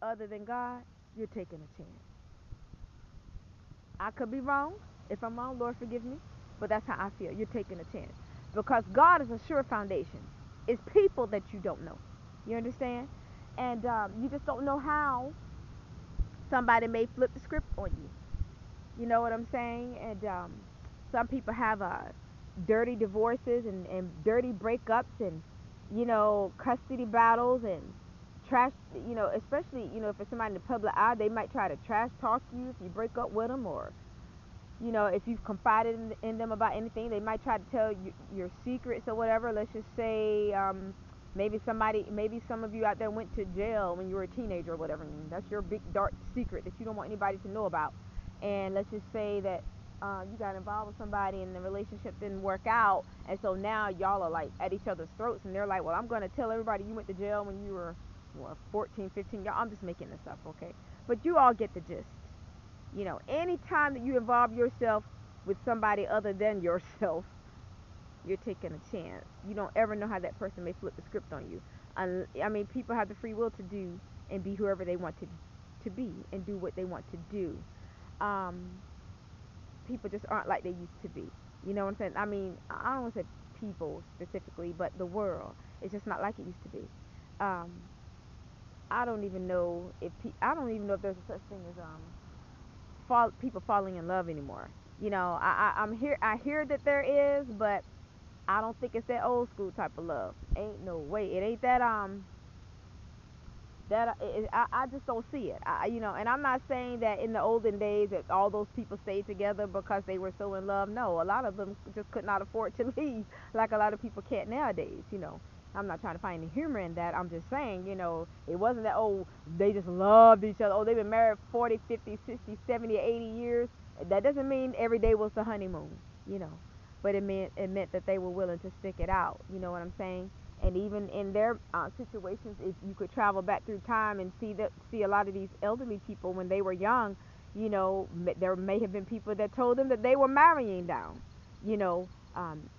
other than God, you're taking a chance. I could be wrong. If I'm wrong, Lord forgive me. But that's how I feel. You're taking a chance. Because God is a sure foundation. It's people that you don't know. You understand? And you just don't know how somebody may flip the script on you. You know what I'm saying? And some people have dirty divorces and dirty breakups and, custody battles and trash, especially, if it's somebody in the public eye, they might try to trash talk you if you break up with them, or if you've confided in them about anything, they might try to tell you your secrets or whatever. Let's just say, maybe some of you out there went to jail when you were a teenager or whatever, and that's your big dark secret that you don't want anybody to know about. And let's just say that you got involved with somebody and the relationship didn't work out, and so now y'all are like at each other's throats, and they're like, well, I'm going to tell everybody you went to jail when you were, 14, 15. Y'all, I'm just making this up, okay? But you all get the gist. Anytime that you involve yourself with somebody other than yourself, you're taking a chance. You don't ever know how that person may flip the script on you. I mean, people have the free will to do and be whoever they want to be and do what they want to do. Um, People just aren't like they used to be. You know what I'm saying? I mean, I don't want to say people specifically, but the world. It's just not like it used to be. Um, I don't even know if there's a such thing as people falling in love anymore. I hear that there is, but I don't think it's that old school type of love. Ain't no way. It ain't I just don't see it. And I'm not saying that in the olden days that all those people stayed together because they were so in love. No, a lot of them just could not afford to leave, like a lot of people can't nowadays. I'm not trying to find any humor in that. I'm just saying, it wasn't that, oh, they just loved each other. Oh, they've been married 40, 50, 60, 70, 80 years. That doesn't mean every day was the honeymoon, you know. But it meant that they were willing to stick it out. You know what I'm saying? And even in their situations, if you could travel back through time and see a lot of these elderly people when they were young, there may have been people that told them that they were marrying down. You know,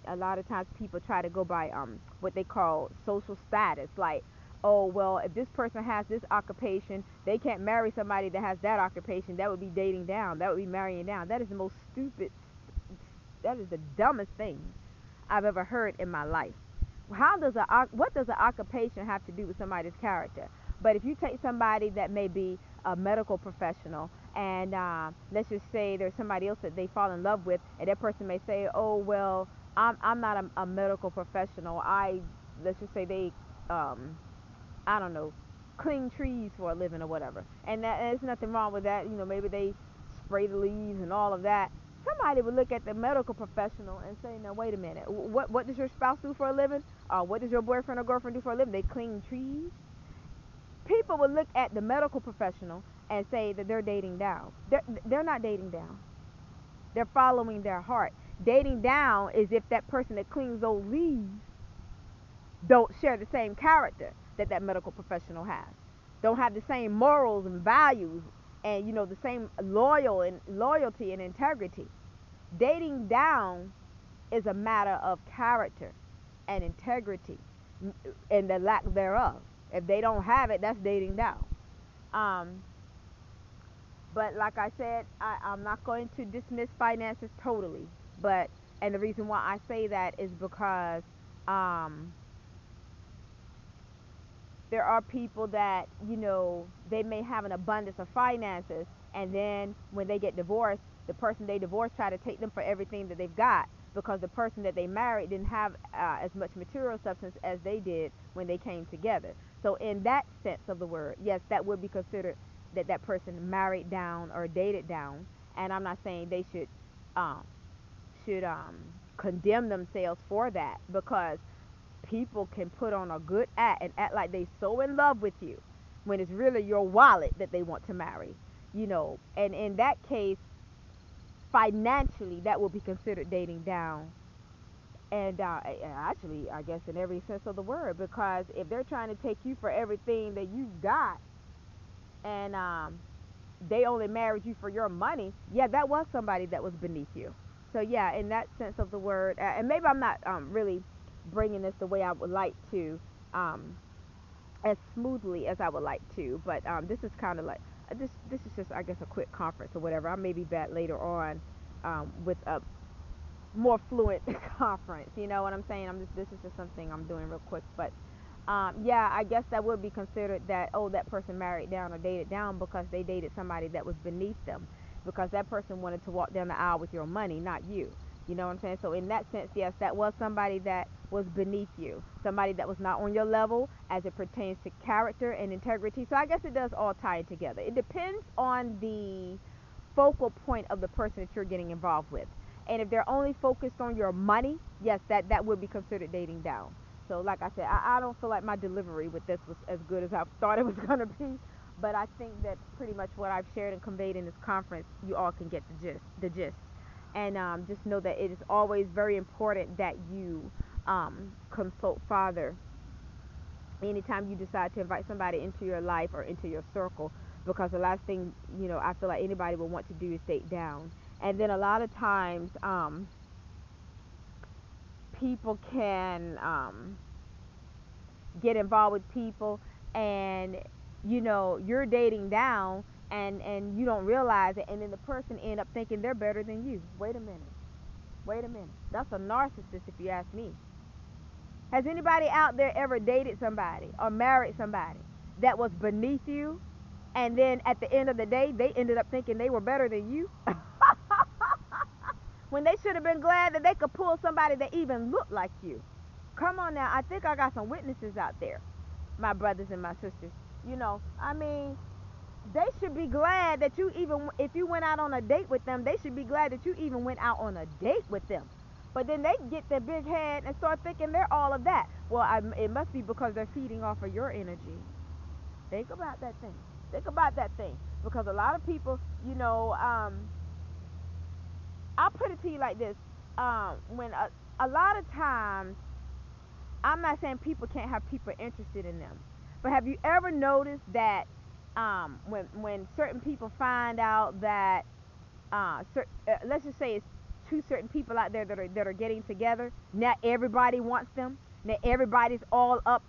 a lot of times people try to go by what they call social status, like, oh well, if this person has this occupation, they can't marry somebody that has that occupation. That would be dating down. That would be marrying down. That is the most stupid. That is the dumbest thing I've ever heard in my life. What does an occupation have to do with somebody's character? But if you take somebody that may be a medical professional, and let's just say there's somebody else that they fall in love with, and that person may say, oh well, I'm not a medical professional. Let's just say they I don't know, clean trees for a living or whatever. And there's nothing wrong with that. Maybe they spray the leaves and all of that. Somebody would look at the medical professional and say, "No, wait a minute. What does your spouse do for a living? What does your boyfriend or girlfriend do for a living? They clean trees." People would look at the medical professional and say that they're dating down. They're not dating down. They're following their heart. Dating down is if that person that cleans those leaves don't share the same character that medical professional has, don't have the same morals and values, and the same loyalty and integrity. Dating down is a matter of character and integrity and the lack thereof. If they don't have it, that's dating down. um, but like I said, I'm not going to dismiss finances totally, but and the reason why I say that is because um, there are people that they may have an abundance of finances, and then when they get divorced, the person they divorced try to take them for everything that they've got, because the person that they married didn't have as much material substance as they did when they came together. So in that sense of the word, yes, that would be considered that person married down or dated down. And I'm not saying they um, should condemn themselves for that, because people can put on a good act and act like they so in love with you when it's really your wallet that they want to marry. And in that case, financially, that will be considered dating down. And actually, I guess in every sense of the word, because if they're trying to take you for everything that you've got, and they only married you for your money, yeah, that was somebody that was beneath you. So yeah, in that sense of the word, and maybe I'm not really bringing this the way I would like to. Um, as smoothly as I would like to. But this is kind of like this is just, I guess, a quick conference or whatever. I may be back later on with a more fluent conference. You know what I'm saying? This is just something I'm doing real quick. But yeah, I guess that would be considered that, oh, that person married down or dated down because they dated somebody that was beneath them, because that person wanted to walk down the aisle with your money, not you. You know what I'm saying? So in that sense, yes, that was somebody that was beneath you, somebody that was not on your level as it pertains to character and integrity. So I guess it does all tie together. It depends on the focal point of the person that you're getting involved with. And if they're only focused on your money, yes, that would be considered dating down. So like I said, I don't feel like my delivery with this was as good as I thought it was going to be. But I think that pretty much what I've shared and conveyed in this conference, you all can get the gist. And just know that it is always very important that you consult Father anytime you decide to invite somebody into your life or into your circle, because the last thing, I feel like anybody would want to do is date down. And then a lot of times people can get involved with people, and you're dating down, and you don't realize it, and then the person end up thinking they're better than you. Wait a minute, that's a narcissist if you ask me. Has anybody out there ever dated somebody or married somebody that was beneath you, and then at the end of the day they ended up thinking they were better than you? When they should have been glad that they could pull somebody that even looked like you. Come on now, I think I got some witnesses out there, my brothers and my sisters. I mean, they should be glad that you even, if you went out on a date with them, they should be glad that you even went out on a date with them. But then they get their big head and start thinking they're all of that. Well, it must be because they're feeding off of your energy. Think about that thing. Think about that thing. Because a lot of people, I'll put it to you like this. When a lot of times, I'm not saying people can't have people interested in them, but have you ever noticed that when certain people find out that let's just say it's two certain people out there that are getting together, now everybody wants them. Now everybody's all up,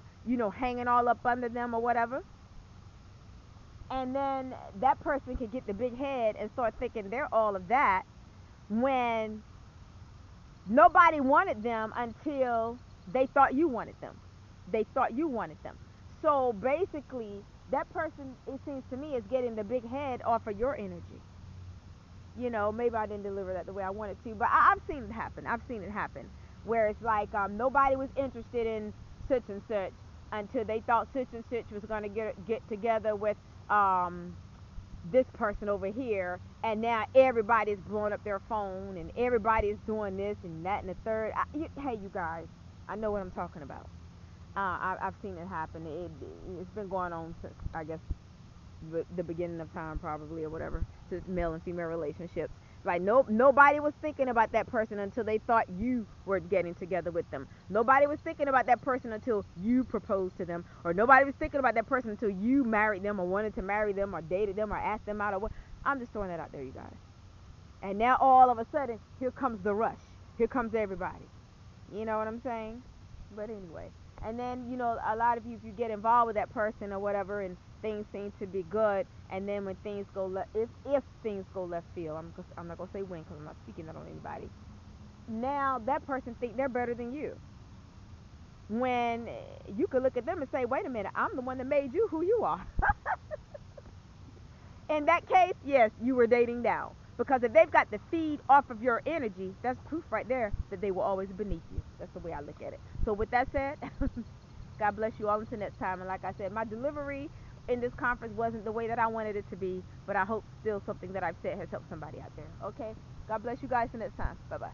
hanging all up under them or whatever. And then that person can get the big head and start thinking they're all of that, when nobody wanted them until they thought you wanted them. They thought you wanted them. So basically, that person, it seems to me, is getting the big head off of your energy. Maybe I didn't deliver that the way I wanted to, but I've seen it happen. I've seen it happen where it's like nobody was interested in such and such until they thought such and such was going to get together with this person over here, and now everybody's blowing up their phone, and everybody's doing this and that and the third. Hey, you guys, I know what I'm talking about. I've seen it happen. It's been going on since, I guess, the beginning of time, probably, or whatever, since male and female relationships. Like, nobody was thinking about that person until they thought you were getting together with them. Nobody was thinking about that person until you proposed to them, or nobody was thinking about that person until you married them or wanted to marry them or dated them or asked them out or what. I'm just throwing that out there, you guys. And now all of a sudden, here comes the rush. Here comes everybody. You know what I'm saying? But anyway. And then, a lot of you, if you get involved with that person or whatever, and things seem to be good, and then when things go if things go left field, I'm not gonna say when, because I'm not speaking that on anybody. Now that person think they're better than you, when you could look at them and say, wait a minute, I'm the one that made you who you are. In that case, yes, you were dating down. Because if they've got the feed off of your energy, that's proof right there that they will always beneath you. That's the way I look at it. So with that said, God bless you all until next time. And like I said, my delivery in this conference wasn't the way that I wanted it to be, but I hope still something that I've said has helped somebody out there. Okay? God bless you guys till next time. Bye-bye.